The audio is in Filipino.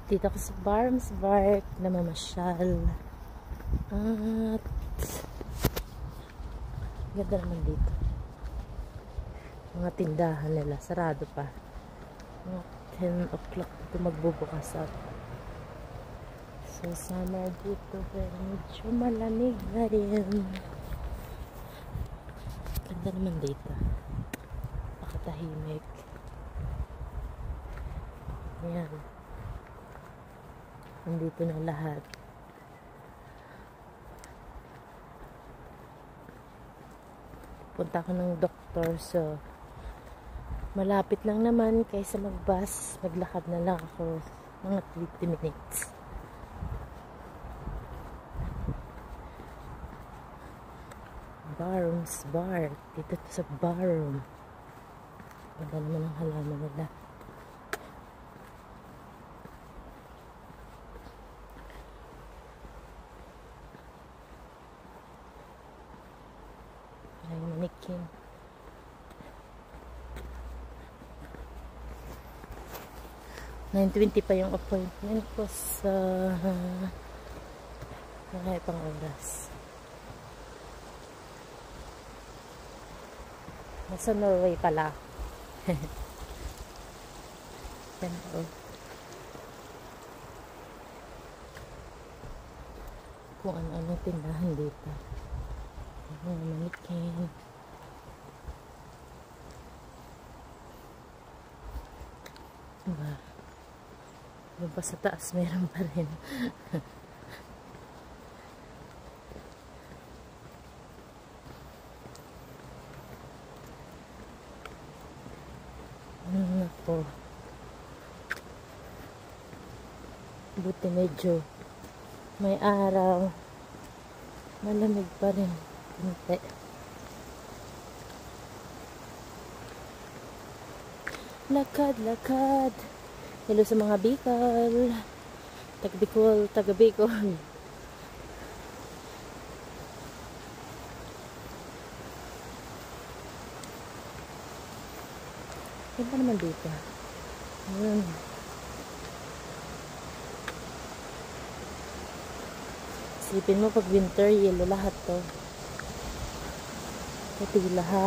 Dito ako sa Barms Park na mamasyal. At ganda naman dito. Mga tindahan nila, sarado pa. Mga 10 o'clock ito magbubukas at so summer dito pero medyo malamig na rin. Ganda naman dito. Nakatahimik. Ayan. Nandito na lahat. Punta ako ng doktor, so malapit lang naman kaysa magbus. Maglakad na lang ako mga 20 minutes. Barms Park. Dito sa Barm. Ganda naman ang halaman nila. Ay, manikin. $9:20 pa yung appointment ko sa mga pang oras. Nasa Norway pala. Yan o. Kung ano-ano tindahan dito. Manikin. Diba? Doon pa sa taas meron pa rin. Nako. Buti medyo may araw. Malamig pa rin. Kunti. Lakad, lakad. Hello sa mga Bicol. Taga-Bicol, taga-Bicol. Yan pa naman dito. Ayan. Isipin mo pag winter, yellow lahat to. Puti lahat.